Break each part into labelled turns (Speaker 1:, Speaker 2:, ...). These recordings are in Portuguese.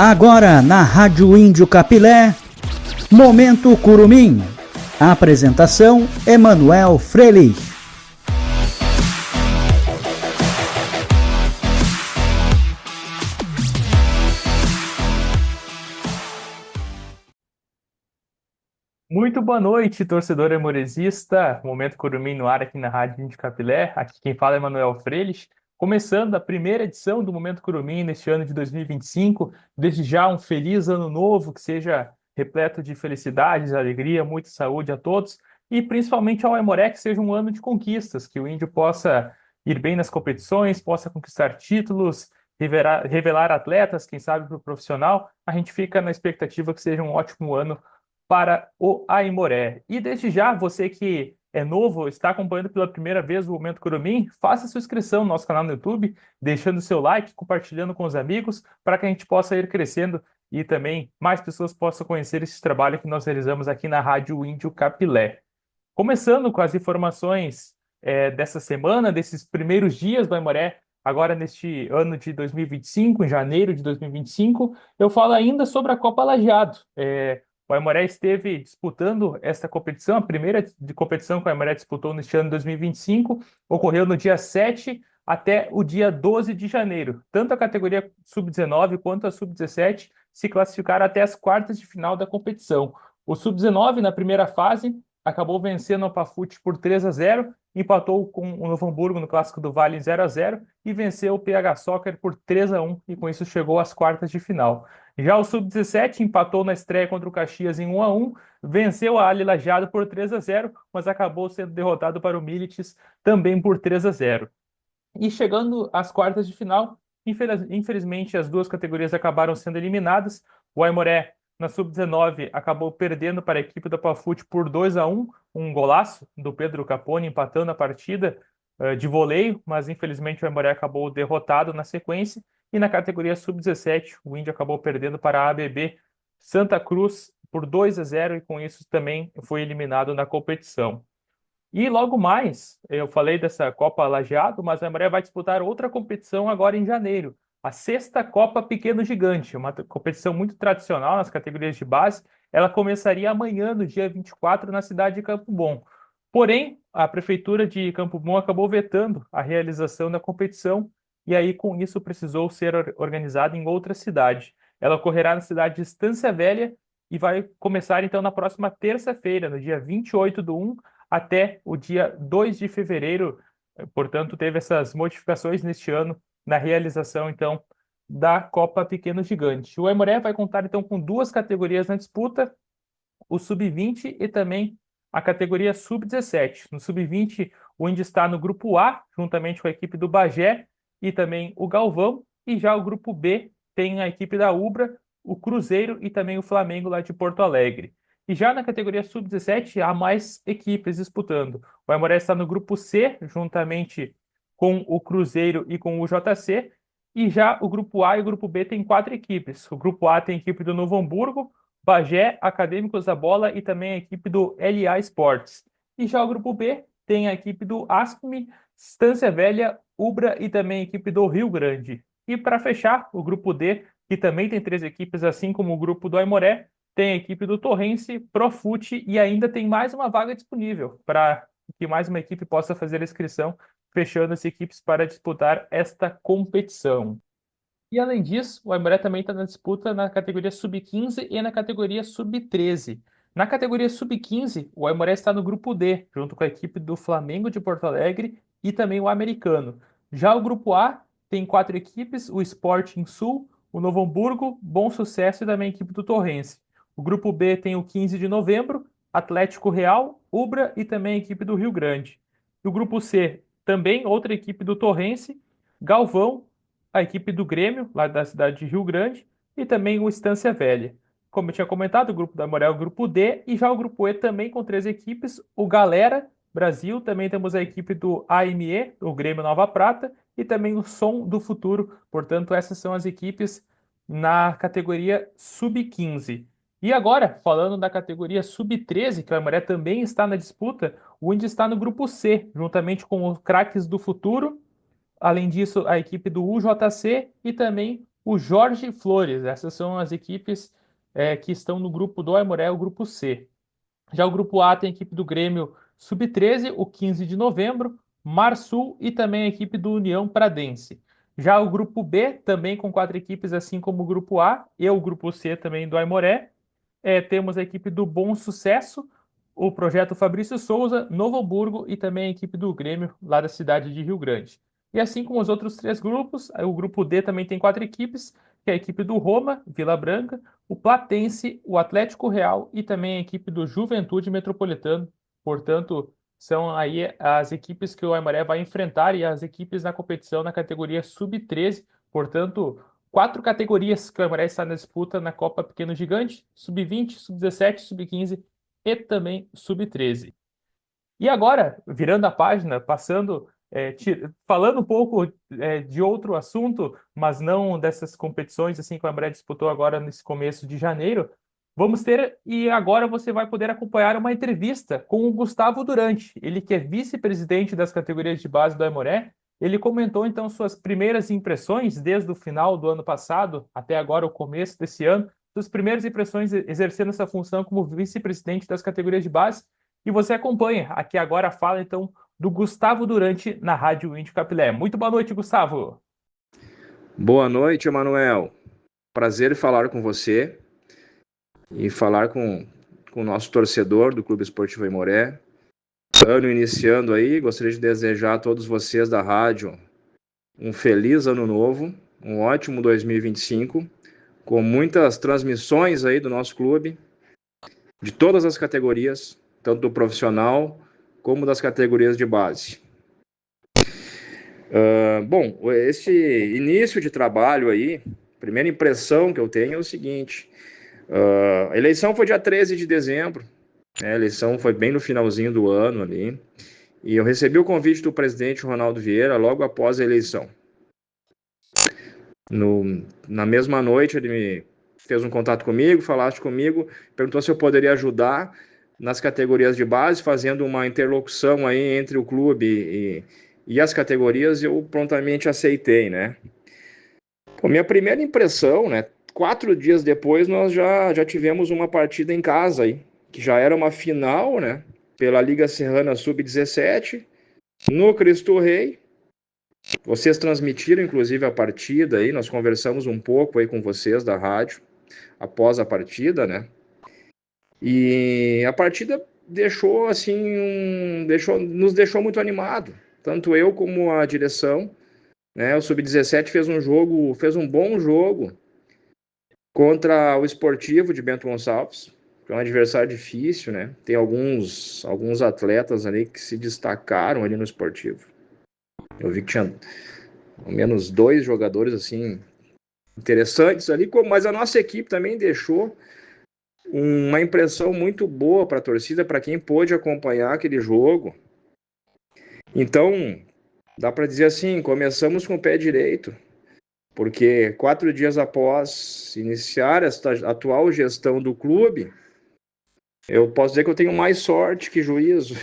Speaker 1: Agora na Rádio Índio Capilé, Momento Curumim. Apresentação: Emanuel Frelich.
Speaker 2: Muito boa noite, torcedor amoresista. Momento Curumim no ar aqui na Rádio Índio Capilé. Aqui quem fala é Emanuel Frelich. Começando a primeira edição do Momento Curumim neste ano de 2025. Desde já um feliz ano novo, que seja repleto de felicidades, alegria, muita saúde a todos. E principalmente ao Aimoré, que seja um ano de conquistas, que o Índio possa ir bem nas competições, possa conquistar títulos, revelar atletas, quem sabe para o profissional. A gente fica na expectativa que seja um ótimo ano para o Aimoré. E desde já, você que é novo, está acompanhando pela primeira vez o Momento Curumim, faça sua inscrição no nosso canal no YouTube, deixando seu like, compartilhando com os amigos, para que a gente possa ir crescendo e também mais pessoas possam conhecer esse trabalho que nós realizamos aqui na Rádio Índio Capilé. Começando com as informações dessa semana, desses primeiros dias do Aimoré, agora neste ano de 2025, em janeiro de 2025, eu falo ainda sobre a Copa Lajeado. O Aimoré esteve disputando esta competição, a primeira competição que o Aimoré disputou neste ano de 2025, ocorreu no dia 7 até o dia 12 de janeiro. Tanto a categoria Sub-19 quanto a Sub-17 se classificaram até as quartas de final da competição. O Sub-19, na primeira fase, acabou vencendo o Pafute por 3-0, empatou com o Novo Hamburgo no Clássico do Vale em 0-0 e venceu o PH Soccer por 3-1 e com isso chegou às quartas de final. Já o Sub-17 empatou na estreia contra o Caxias em 1-1, venceu a Ali Lajeado por 3-0, mas acabou sendo derrotado para o Milites também por 3-0. E chegando às quartas de final, infelizmente as duas categorias acabaram sendo eliminadas. O Aimoré, na Sub-19, acabou perdendo para a equipe da Pafute por 2-1, um golaço do Pedro Capone empatando a partida de voleio, mas infelizmente o Aimoré acabou derrotado na sequência. E na categoria Sub-17, o Índio acabou perdendo para a ABB Santa Cruz por 2-0 e com isso também foi eliminado na competição. E logo mais, eu falei dessa Copa Lajeado, mas a Aimoré vai disputar outra competição agora em janeiro, a sexta Copa Pequeno Gigante, uma competição muito tradicional nas categorias de base. Ela começaria amanhã, no dia 24, na cidade de Campo Bom. Porém, a Prefeitura de Campo Bom acabou vetando a realização da competição e aí, com isso, precisou ser organizada em outra cidade. Ela ocorrerá na cidade de Estância Velha e vai começar, então, na próxima terça-feira, no dia 28/1, até o dia 2 de fevereiro. Portanto, teve essas modificações neste ano na realização, então, da Copa Pequeno Gigante. O Aimoré vai contar, então, com duas categorias na disputa, o Sub-20 e também a categoria Sub-17. No Sub-20, o Índio está no grupo A, juntamente com a equipe do Bagé e também o Galvão, e já o grupo B tem a equipe da Ubra, o Cruzeiro e também o Flamengo lá de Porto Alegre. E já na categoria Sub-17 há mais equipes disputando. O Aimoré está no grupo C, juntamente com o Cruzeiro e com o JC, e já o grupo A e o grupo B tem 4 equipes. O grupo A tem a equipe do Novo Hamburgo, Bagé, Acadêmicos da Bola e também a equipe do LA Sports. E já o grupo B tem a equipe do ASCME, Estância Velha, Ubra e também a equipe do Rio Grande. E para fechar, o grupo D, que também tem 3 equipes, assim como o grupo do Aimoré, tem a equipe do Torrense, Profute e ainda tem mais uma vaga disponível para que mais uma equipe possa fazer a inscrição, fechando as equipes para disputar esta competição. E além disso, o Aimoré também está na disputa na categoria Sub-15 e na categoria Sub-13. Na categoria Sub-15, o Aimoré está no grupo D, junto com a equipe do Flamengo de Porto Alegre e também o Americano. Já o grupo A tem 4 equipes, o Sporting Sul, o Novo Hamburgo, Bom Sucesso e também a equipe do Torrense. O grupo B tem o 15 de novembro, Atlético Real, Ubra e também a equipe do Rio Grande. E o grupo C, também outra equipe do Torrense, Galvão, a equipe do Grêmio, lá da cidade de Rio Grande, e também o Estância Velha. Como eu tinha comentado, o grupo da Aimoré é o grupo D, e já o grupo E também com 3 equipes, o Galera Brasil, também temos a equipe do AME, o Grêmio Nova Prata, e também o Som do Futuro. Portanto, essas são as equipes na categoria Sub-15. E agora, falando da categoria Sub-13, que o Aimoré também está na disputa, o Indy está no grupo C, juntamente com os Craques do Futuro. Além disso, a equipe do UJC e também o Jorge Flores. Essas são as equipes que estão no grupo do Aimoré, o grupo C. Já o grupo A tem a equipe do Grêmio Sub-13, o 15 de novembro, Marsul e também a equipe do União Pradense. Já o grupo B, também com 4 equipes, assim como o grupo A, e o grupo C também do Aimoré. Temos a equipe do Bom Sucesso, o projeto Fabrício Souza, Novo Hamburgo e também a equipe do Grêmio, lá da cidade de Rio Grande. E assim como os outros 3 grupos, o grupo D também tem 4 equipes, que é a equipe do Roma, Vila Branca, o Platense, o Atlético Real e também a equipe do Juventude Metropolitano. Portanto, são aí as equipes que o Aimoré vai enfrentar e as equipes na competição na categoria Sub-13. Portanto, 4 categorias que o Aimoré está na disputa na Copa Pequeno Gigante: Sub-20, Sub-17, Sub-15 e também Sub-13. E agora, virando a página, passando, falando um pouco de outro assunto, mas não dessas competições assim que o Aimoré disputou agora nesse começo de janeiro, vamos ter, e agora você vai poder acompanhar uma entrevista com o Gustavo Durante, ele que é vice-presidente das categorias de base do Aimoré. Ele comentou então suas primeiras impressões desde o final do ano passado até agora o começo desse ano, suas primeiras impressões exercendo essa função como vice-presidente das categorias de base. E você acompanha aqui agora a fala, então, do Gustavo Durante na Rádio Índio Capilé. Muito boa noite, Gustavo.
Speaker 3: Boa noite, Emanuel. Prazer em falar com você e falar com o nosso torcedor do Clube Esportivo Aimoré. Ano iniciando aí, gostaria de desejar a todos vocês da rádio um feliz ano novo, um ótimo 2025, com muitas transmissões aí do nosso clube, de todas as categorias, tanto do profissional como das categorias de base. Bom, esse início de trabalho aí, primeira impressão que eu tenho é o seguinte: a eleição foi dia 13 de dezembro, a eleição foi bem no finalzinho do ano ali, e eu recebi o convite do presidente Ronaldo Vieira logo após a eleição. Na mesma noite ele me fez um contato comigo, falaste comigo, perguntou se eu poderia ajudar nas categorias de base, fazendo uma interlocução aí entre o clube e as categorias, e eu prontamente aceitei, né? Bom, minha primeira impressão, né? 4 dias depois nós já tivemos uma partida em casa aí, que já era uma final, né? Pela Liga Serrana Sub-17, no Cristo Rei. Vocês transmitiram, inclusive, a partida aí, nós conversamos um pouco aí com vocês da rádio, após a partida, né? E a partida nos deixou muito animado, tanto eu como a direção, né? O Sub-17 fez um bom jogo contra o Esportivo de Bento Gonçalves, que é um adversário difícil, né? Tem alguns atletas ali que se destacaram ali no Esportivo. Eu vi que tinha ao menos 2 jogadores assim interessantes ali, mas a nossa equipe também deixou uma impressão muito boa para a torcida, para quem pôde acompanhar aquele jogo. Então, dá para dizer assim, começamos com o pé direito, porque 4 dias após iniciar esta atual gestão do clube, eu posso dizer que eu tenho mais sorte que juízo.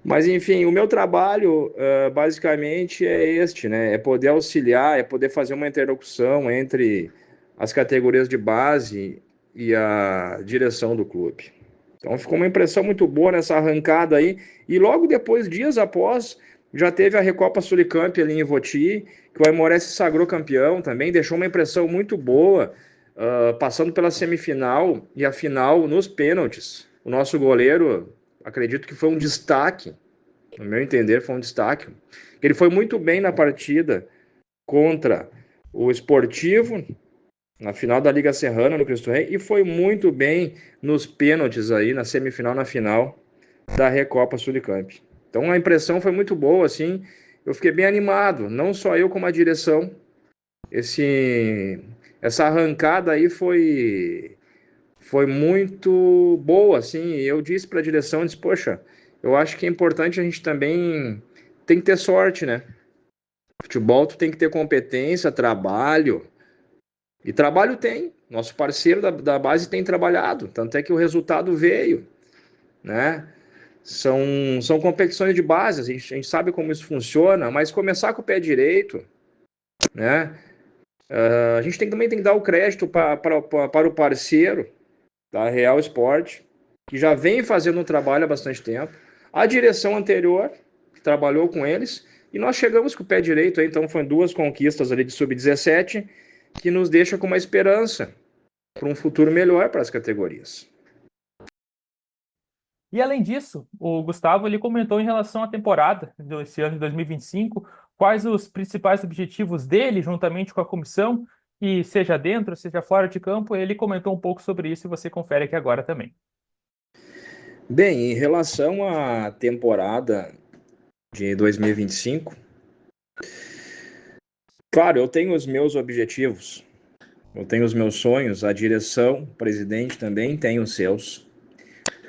Speaker 3: Mas, enfim, o meu trabalho basicamente é este, né? É poder auxiliar, é poder fazer uma interlocução entre as categorias de base e a direção do clube. Então, ficou uma impressão muito boa nessa arrancada aí. E logo depois, dias após, já teve a Recopa Sulicamp ali em Voti, que o Aimoré se sagrou campeão também, deixou uma impressão muito boa, passando pela semifinal e a final nos pênaltis. O nosso goleiro, acredito que foi um destaque, no meu entender, foi um destaque. Ele foi muito bem na partida contra o Esportivo, na final da Liga Serrana, no Cristo Rei, e foi muito bem nos pênaltis aí, na semifinal, na final da Recopa Sulicamp. Então a impressão foi muito boa, assim, eu fiquei bem animado, não só eu como a direção. Essa arrancada aí foi muito boa, assim, eu disse para a direção, disse, poxa, eu acho que é importante a gente também tem que ter sorte, né? Futebol tu tem que ter competência, trabalho, e trabalho tem, nosso parceiro da base tem trabalhado, tanto é que o resultado veio, né? São competições de base, a gente sabe como isso funciona, mas começar com o pé direito, né? A gente também tem que dar o crédito para o parceiro da Real Sport, que já vem fazendo um trabalho há bastante tempo, a direção anterior, que trabalhou com eles, e nós chegamos com o pé direito, então foram 2 conquistas ali de sub-17, que nos deixa com uma esperança para um futuro melhor para as categorias.
Speaker 2: E além disso, o Gustavo ele comentou em relação à temporada desse ano de 2025, quais os principais objetivos dele, juntamente com a comissão, e seja dentro, seja fora de campo, ele comentou um pouco sobre isso e você confere aqui agora também.
Speaker 3: Bem, em relação à temporada de 2025, claro, eu tenho os meus objetivos, eu tenho os meus sonhos, a direção, o presidente também tem os seus.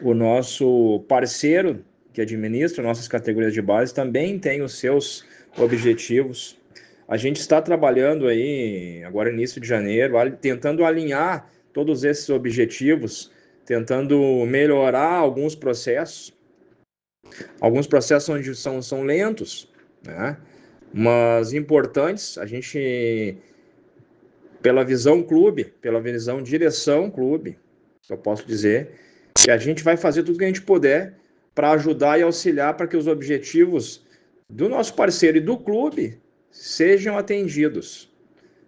Speaker 3: O nosso parceiro que administra nossas categorias de base também tem os seus objetivos. A gente está trabalhando aí, agora início de janeiro, tentando alinhar todos esses objetivos, tentando melhorar alguns processos. Alguns processos são lentos, né? Mas importantes. A gente, pela visão clube, pela visão direção clube, eu posso dizer, que a gente vai fazer tudo que a gente puder para ajudar e auxiliar para que os objetivos do nosso parceiro e do clube sejam atendidos,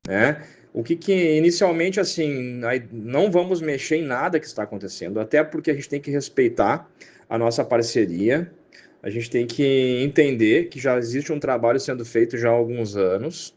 Speaker 3: né? O que inicialmente, assim, não vamos mexer em nada que está acontecendo, até porque a gente tem que respeitar a nossa parceria, a gente tem que entender que já existe um trabalho sendo feito já há alguns anos.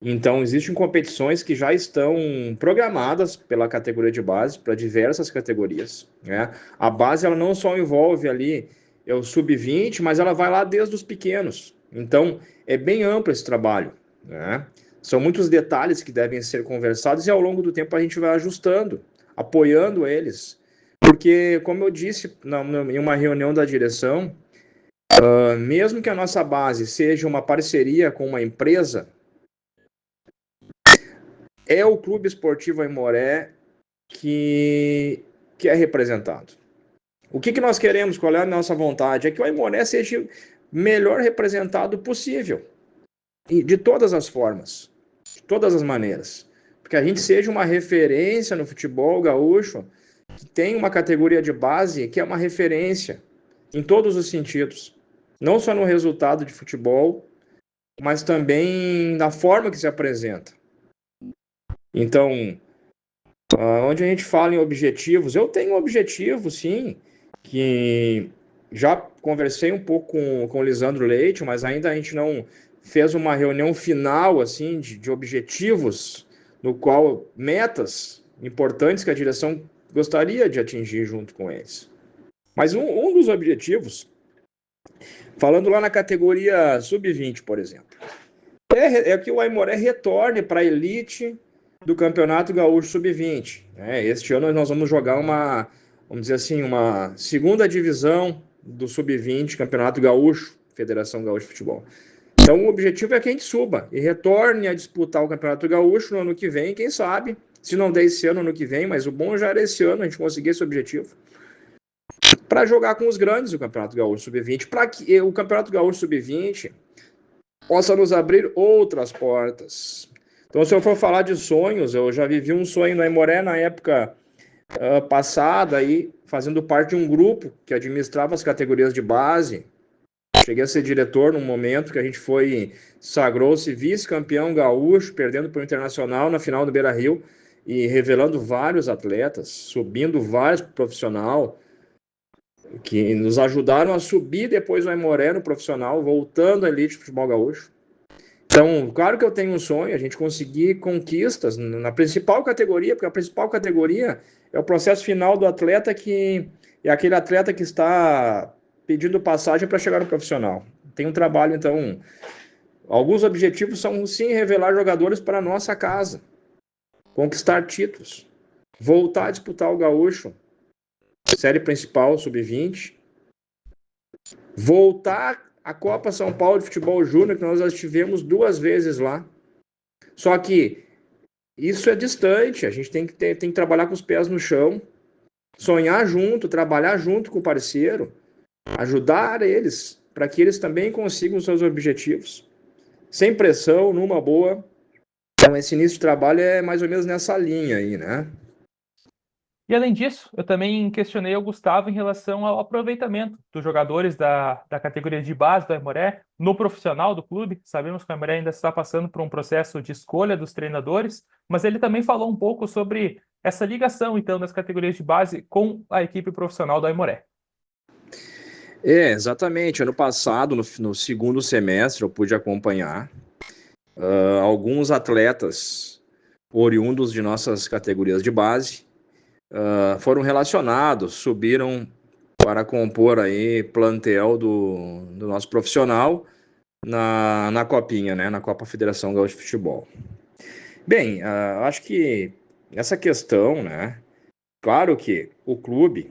Speaker 3: Então, existem competições que já estão programadas pela categoria de base, para diversas categorias, né? A base, ela não só envolve ali o sub-20, mas ela vai lá desde os pequenos. Então, é bem amplo esse trabalho, né? São muitos detalhes que devem ser conversados e ao longo do tempo a gente vai ajustando, apoiando eles. Porque, como eu disse em uma reunião da direção, mesmo que a nossa base seja uma parceria com uma empresa, é o Clube Esportivo Aimoré que é representado. O que nós queremos, qual é a nossa vontade? É que o Aimoré seja o melhor representado possível. E de todas as formas, de todas as maneiras. Porque a gente seja uma referência no futebol gaúcho, que tem uma categoria de base que é uma referência em todos os sentidos. Não só no resultado de futebol, mas também na forma que se apresenta. Então, onde a gente fala em objetivos, eu tenho um objetivo, sim, que já conversei um pouco com o Lisandro Leite, mas ainda a gente não fez uma reunião final, assim, de objetivos, no qual metas importantes que a direção gostaria de atingir junto com eles. Mas um dos objetivos, falando lá na categoria sub-20, por exemplo, é que o Aimoré retorne para a elite do Campeonato Gaúcho Sub-20. Este ano nós vamos jogar vamos dizer assim, uma segunda divisão do Sub-20, Campeonato Gaúcho, Federação Gaúcha de Futebol. Então o objetivo é que a gente suba e retorne a disputar o Campeonato Gaúcho no ano que vem, quem sabe, se não der esse ano que vem, mas o bom já era esse ano a gente conseguir esse objetivo, para jogar com os grandes do Campeonato Gaúcho Sub-20, para que o Campeonato Gaúcho Sub-20 possa nos abrir outras portas. Então, se eu for falar de sonhos, eu já vivi um sonho no Aimoré na época passada, aí, fazendo parte de um grupo que administrava as categorias de base. Cheguei a ser diretor num momento que a gente sagrou-se vice-campeão gaúcho, perdendo para o Internacional na final do Beira-Rio e revelando vários atletas, subindo vários profissional, que nos ajudaram a subir depois o Aimoré no profissional, voltando à elite do futebol gaúcho. Então, claro que eu tenho um sonho, a gente conseguir conquistas na principal categoria, porque a principal categoria é o processo final do atleta, que é aquele atleta que está pedindo passagem para chegar no profissional. Tem um trabalho, então, alguns objetivos são, sim, revelar jogadores para a nossa casa, conquistar títulos, voltar a disputar o gaúcho, série principal, sub-20, voltar a Copa São Paulo de Futebol Júnior, que nós já estivemos 2 vezes lá. Só que isso é distante, a gente tem que trabalhar com os pés no chão, sonhar junto, trabalhar junto com o parceiro, ajudar eles, para que eles também consigam os seus objetivos, sem pressão, numa boa, Então, esse início de trabalho é mais ou menos nessa linha aí, né?
Speaker 2: E além disso, eu também questionei o Gustavo em relação ao aproveitamento dos jogadores da categoria de base do Aimoré no profissional do clube. Sabemos que o Aimoré ainda está passando por um processo de escolha dos treinadores, mas ele também falou um pouco sobre essa ligação, então, das categorias de base com a equipe profissional do Aimoré.
Speaker 3: Exatamente. Ano passado, no segundo semestre, eu pude acompanhar alguns atletas oriundos de nossas categorias de base foram relacionados, subiram para compor aí plantel do nosso profissional na Copinha, né? Na Copa Federação Gaúcha de Futebol. Bem, acho que essa questão, né? Claro que o clube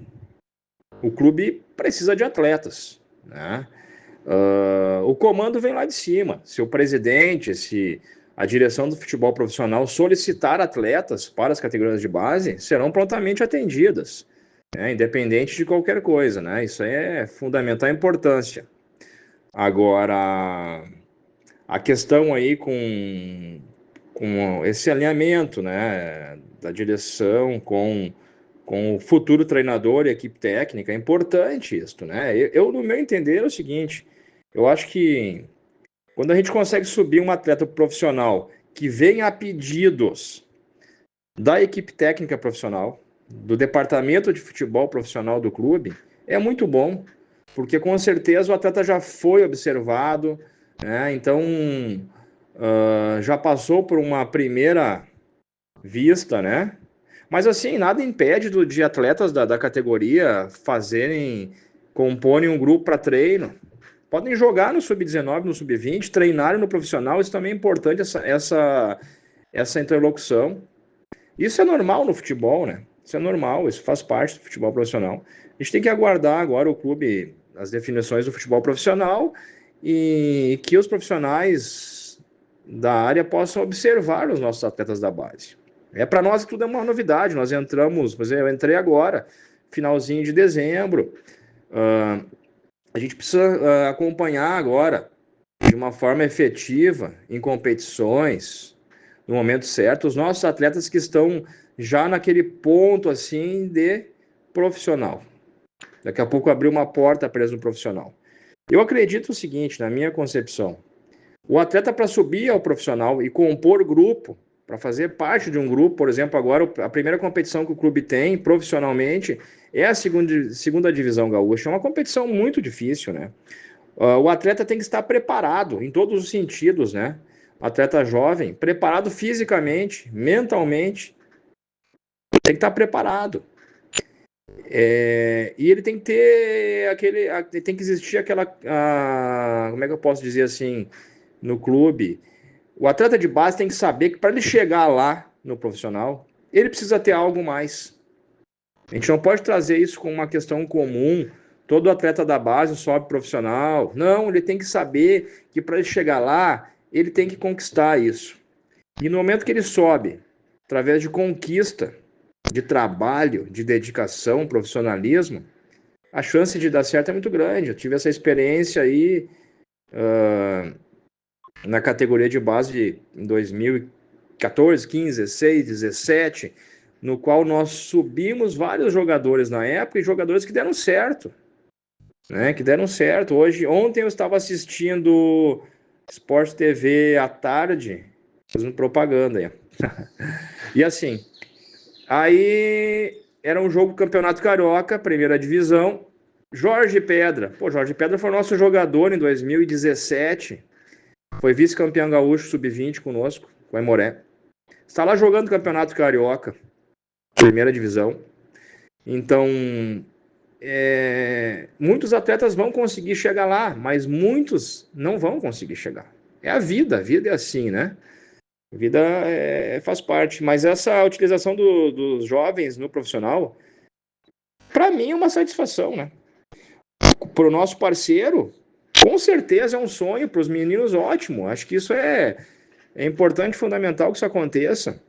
Speaker 3: precisa de atletas, né? O comando vem lá de cima. Se o presidente, se a direção do futebol profissional solicitar atletas para as categorias de base, serão prontamente atendidas, né? Independente de qualquer coisa, né? Isso aí é fundamental importância. Agora, a questão aí com esse alinhamento, né, da direção com o futuro treinador e equipe técnica, é importante isso, né? No meu entender, é o seguinte, eu acho que quando a gente consegue subir um atleta profissional que vem a pedidos da equipe técnica profissional, do departamento de futebol profissional do clube, é muito bom, porque com certeza o atleta já foi observado, né? Então já passou por uma primeira vista, né? Mas assim, nada impede de atletas da categoria comporem um grupo para treino. Podem jogar no sub-19, no sub-20, treinarem no profissional, isso também é importante, essa interlocução. Isso é normal no futebol, né? Isso é normal, isso faz parte do futebol profissional. A gente tem que aguardar agora o clube, as definições do futebol profissional e que os profissionais da área possam observar os nossos atletas da base. Para nós tudo é uma novidade, nós entramos, por exemplo, eu entrei agora, finalzinho de dezembro, a gente precisa acompanhar agora, de uma forma efetiva, em competições, no momento certo, os nossos atletas que estão já naquele ponto assim de profissional. Daqui a pouco abrir uma porta preso no profissional. Eu acredito o seguinte, na minha concepção, o atleta para subir ao profissional e compor grupo, para fazer parte de um grupo, por exemplo, agora a primeira competição que o clube tem profissionalmente é a segunda divisão gaúcha. É uma competição muito difícil, né? O atleta tem que estar preparado em todos os sentidos, né? O atleta jovem, preparado fisicamente, mentalmente, tem que estar preparado. E ele tem que ter tem que existir aquela, como é que eu posso dizer assim, no clube, o atleta de base tem que saber que para ele chegar lá no profissional, ele precisa ter algo mais. A gente não pode trazer isso como uma questão comum, todo atleta da base sobe profissional. Não, ele tem que saber que para ele chegar lá, ele tem que conquistar isso. E no momento que ele sobe, através de conquista, de trabalho, de dedicação, profissionalismo, a chance de dar certo é muito grande. Eu tive essa experiência aí na categoria de base em 2014, 15, 16, 17, no qual nós subimos vários jogadores na época e jogadores que deram certo, né? Que deram certo. Ontem eu estava assistindo Sport TV à tarde, fazendo propaganda aí. E assim, aí era um jogo do Campeonato Carioca, primeira divisão. Jorge Pedra. Jorge Pedra foi nosso jogador em 2017. Foi vice-campeão gaúcho sub-20 conosco, com o Aimoré. Está lá jogando o Campeonato Carioca, primeira divisão. Então, muitos atletas vão conseguir chegar lá, mas muitos não vão conseguir chegar. É a vida é assim, né? A vida faz parte. Mas essa utilização dos jovens no profissional, para mim é uma satisfação, né? Para o nosso parceiro, com certeza é um sonho, para os meninos, ótimo. Acho que isso é importante, fundamental que isso aconteça.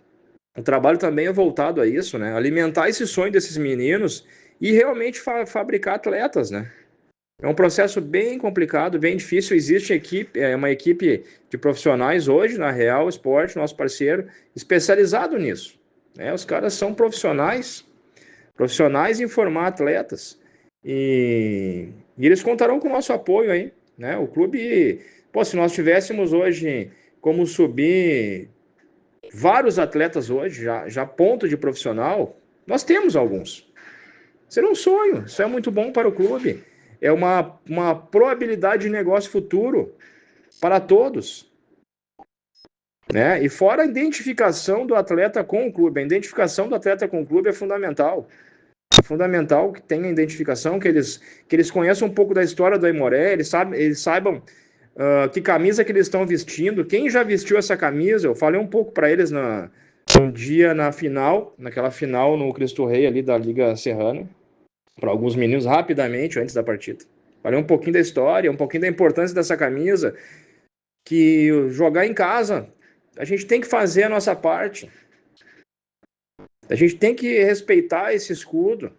Speaker 3: O trabalho também é voltado a isso, né? Alimentar esse sonho desses meninos e realmente fabricar atletas, né? É um processo bem complicado, bem difícil. Existe uma equipe de profissionais hoje, na Real Sport, nosso parceiro, especializado nisso, né? Os caras são profissionais em formar atletas. E eles contarão com o nosso apoio aí, né? O clube, pô, se nós tivéssemos hoje como subir vários atletas hoje, já ponto de profissional, nós temos alguns. Seria um sonho, isso é muito bom para o clube. É uma probabilidade de negócio futuro para todos, né? E fora a identificação do atleta com o clube. A identificação do atleta com o clube é fundamental. É fundamental que tenha identificação, que eles conheçam um pouco da história do Aimoré, eles saibam que camisa que eles estão vestindo, quem já vestiu essa camisa. Eu falei um pouco para eles um dia naquela final no Cristo Rei ali da Liga Serrana, para alguns meninos rapidamente antes da partida. Falei um pouquinho da história, um pouquinho da importância dessa camisa, que jogar em casa, a gente tem que fazer a nossa parte. A gente tem que respeitar esse escudo.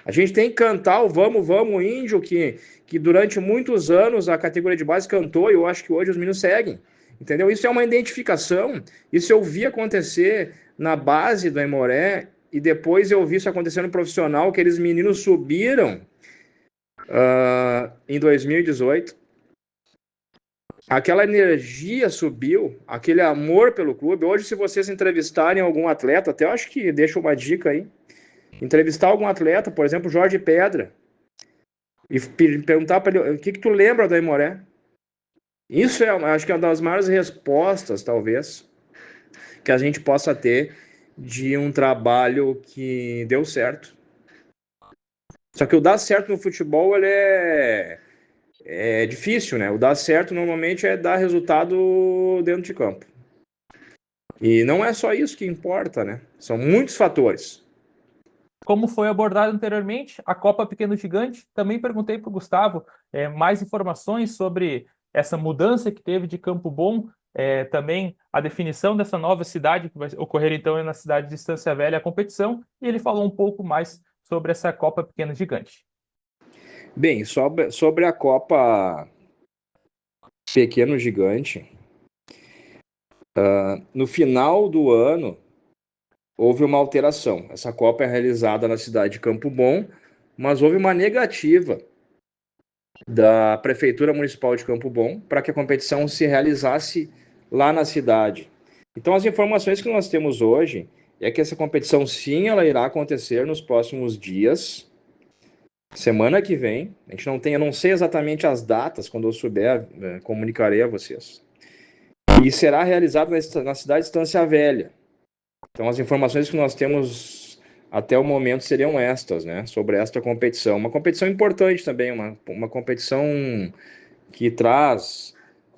Speaker 3: A gente tem que cantar o Vamos, Vamos Índio, que durante muitos anos a categoria de base cantou, e eu acho que hoje os meninos seguem. Entendeu? Isso é uma identificação. Isso eu vi acontecer na base do Aimoré, e depois eu vi isso acontecer no profissional, que aqueles meninos subiram em 2018. Aquela energia subiu, aquele amor pelo clube. Hoje, se vocês entrevistarem algum atleta, até eu acho que deixa uma dica aí, entrevistar algum atleta, por exemplo, Jorge Pedra, e perguntar para ele, o que tu lembra do Aimoré? Isso acho que é uma das maiores respostas, talvez, que a gente possa ter de um trabalho que deu certo. Só que o dar certo no futebol, ele é difícil, né? O dar certo normalmente é dar resultado dentro de campo. E não é só isso que importa, né? São muitos fatores.
Speaker 2: Como foi abordado anteriormente, a Copa Pequeno Gigante, também perguntei para o Gustavo mais informações sobre essa mudança que teve de Campo Bom, também a definição dessa nova cidade, que vai ocorrer então na cidade de Estância Velha, a competição, e ele falou um pouco mais sobre essa Copa Pequeno Gigante.
Speaker 3: Bem, sobre a Copa Pequeno Gigante, no final do ano, houve uma alteração. Essa Copa é realizada na cidade de Campo Bom, mas houve uma negativa da Prefeitura Municipal de Campo Bom para que a competição se realizasse lá na cidade. Então, as informações que nós temos hoje é que essa competição, sim, ela irá acontecer nos próximos dias, semana que vem. A gente não tem, eu não sei exatamente as datas, quando eu souber, comunicarei a vocês. E será realizado na cidade de Estância Velha. Então, as informações que nós temos até o momento seriam estas, né? Sobre esta competição. Uma competição importante também, uma competição que traz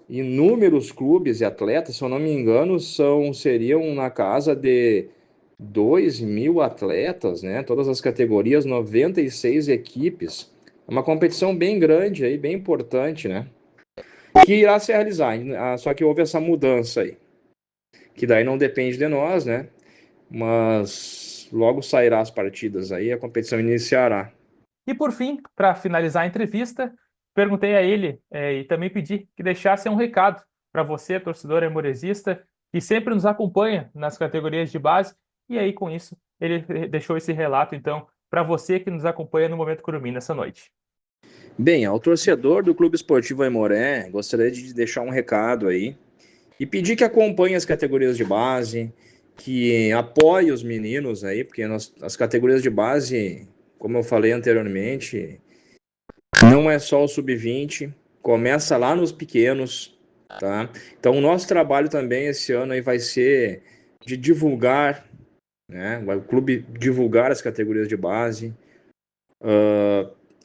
Speaker 3: inúmeros clubes e atletas, se eu não me engano, seriam na casa de 2.000 atletas, né? Todas as categorias, 96 equipes. É uma competição bem grande aí, bem importante, né? Que irá se realizar, só que houve essa mudança aí, que daí não depende de nós, né? Mas logo sairá as partidas aí, a competição iniciará.
Speaker 2: E por fim, para finalizar a entrevista, perguntei a ele e também pedi que deixasse um recado para você, torcedor aimoresista, que sempre nos acompanha nas categorias de base. E aí, com isso, ele deixou esse relato, então, para você que nos acompanha no Momento Curumim nessa noite.
Speaker 3: Bem, ao torcedor do Clube Esportivo Aimoré, gostaria de deixar um recado aí e pedir que acompanhe as categorias de base, que apoie os meninos aí, porque as categorias de base, como eu falei anteriormente, não é só o sub-20, começa lá nos pequenos, tá? Então, o nosso trabalho também esse ano aí vai ser de divulgar, né? O clube divulgar as categorias de base,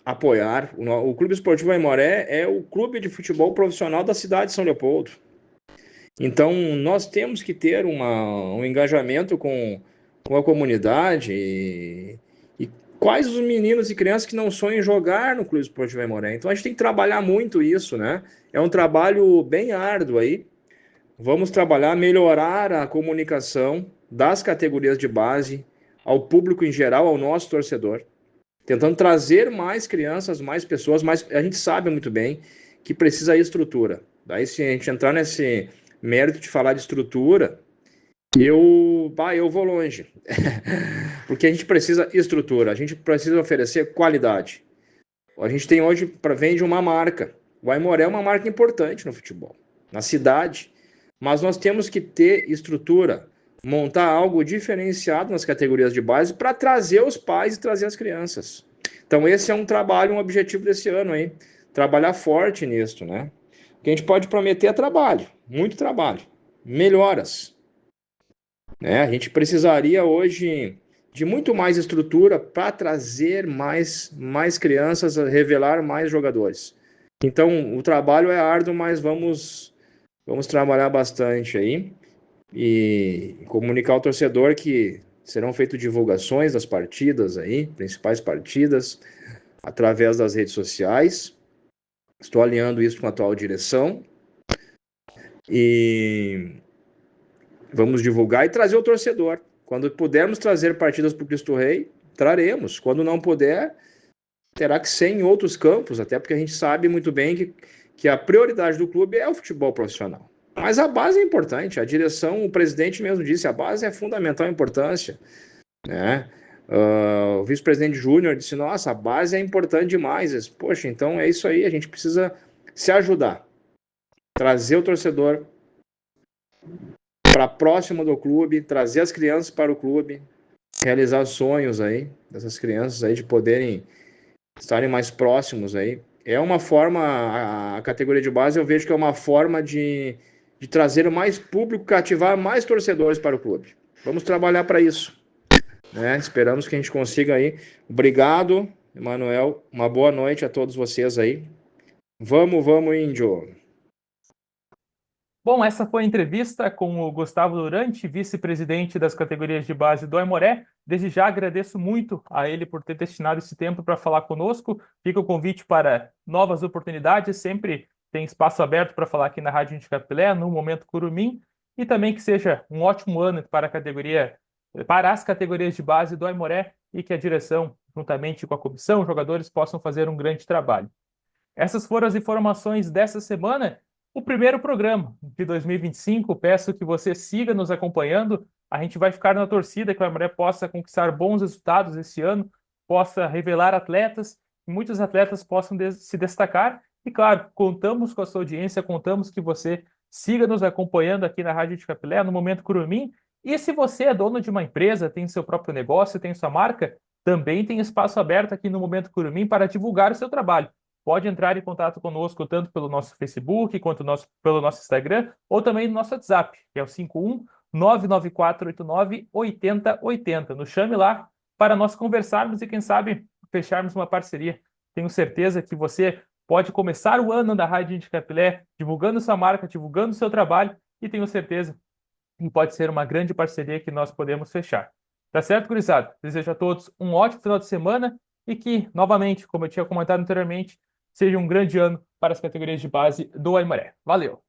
Speaker 3: apoiar. O Clube Esportivo Aimoré é o clube de futebol profissional da cidade de São Leopoldo. Então, nós temos que ter um engajamento com a comunidade e quais os meninos e crianças que não sonham em jogar no Clube Esportivo Aimoré. Então, a gente tem que trabalhar muito isso, né? É um trabalho bem árduo aí. Vamos trabalhar, melhorar a comunicação das categorias de base ao público em geral, ao nosso torcedor. tentando trazer mais crianças, mais pessoas, mas a gente sabe muito bem que precisa de estrutura. Daí, se a gente entrar nesse mérito de falar de estrutura, eu vou longe. Porque a gente precisa de estrutura, a gente precisa oferecer qualidade. A gente tem hoje, vende uma marca. O Aimoré é uma marca importante no futebol, na cidade. Mas nós temos que ter estrutura, montar algo diferenciado nas categorias de base para trazer os pais e trazer as crianças. Então esse é um trabalho, um objetivo desse ano, hein? Trabalhar forte nisso, né? O que a gente pode prometer é trabalho, muito trabalho, melhoras. Né? A gente precisaria hoje de muito mais estrutura para trazer mais crianças, revelar mais jogadores. Então o trabalho é árduo, mas vamos trabalhar bastante aí e comunicar ao torcedor que serão feitas divulgações das partidas aí, principais partidas, através das redes sociais. Estou alinhando isso com a atual direção e vamos divulgar e trazer o torcedor. Quando pudermos trazer partidas para o Cristo Rei, traremos. Quando não puder, terá que ser em outros campos, até porque a gente sabe muito bem que a prioridade do clube é o futebol profissional. Mas a base é importante, a direção, o presidente mesmo disse, a base é fundamental importância. Né? O vice-presidente Júnior disse, nossa, a base é importante demais. Disse, poxa, então é isso aí, a gente precisa se ajudar. Trazer o torcedor para próximo do clube, trazer as crianças para o clube, realizar sonhos aí, dessas crianças aí de poderem estarem mais próximos aí. É uma forma, a categoria de base eu vejo que é uma forma de trazer mais público, cativar mais torcedores para o clube. Vamos trabalhar para isso. Né? Esperamos que a gente consiga aí. Obrigado, Emanuel. Uma boa noite a todos vocês aí. Vamos, Índio.
Speaker 2: Bom, essa foi a entrevista com o Gustavo Durante, vice-presidente das categorias de base do Aimoré. Desde já agradeço muito a ele por ter destinado esse tempo para falar conosco. Fica o convite para novas oportunidades, sempre tem espaço aberto para falar aqui na Rádio Índio Capilé, no Momento Curumim, e também que seja um ótimo ano para as categorias de base do Aimoré e que a direção, juntamente com a comissão, os jogadores possam fazer um grande trabalho. Essas foram as informações dessa semana. O primeiro programa de 2025, peço que você siga nos acompanhando. A gente vai ficar na torcida que o Aimoré possa conquistar bons resultados esse ano, possa revelar atletas, que muitos atletas possam se destacar. E claro, contamos com a sua audiência, contamos que você siga nos acompanhando aqui na Rádio de Capilé, no Momento Curumim. E se você é dono de uma empresa, tem seu próprio negócio, tem sua marca, também tem espaço aberto aqui no Momento Curumim para divulgar o seu trabalho. Pode entrar em contato conosco tanto pelo nosso Facebook quanto pelo nosso Instagram ou também no nosso WhatsApp, que é o 51 99489 8080. Nos chame lá para nós conversarmos e, quem sabe, fecharmos uma parceria. Tenho certeza que você pode começar o ano da Rádio Índio Capilé divulgando sua marca, divulgando seu trabalho e tenho certeza que pode ser uma grande parceria que nós podemos fechar. Tá certo, gurizada? Desejo a todos um ótimo final de semana e que, novamente, como eu tinha comentado anteriormente, seja um grande ano para as categorias de base do Aimoré. Valeu!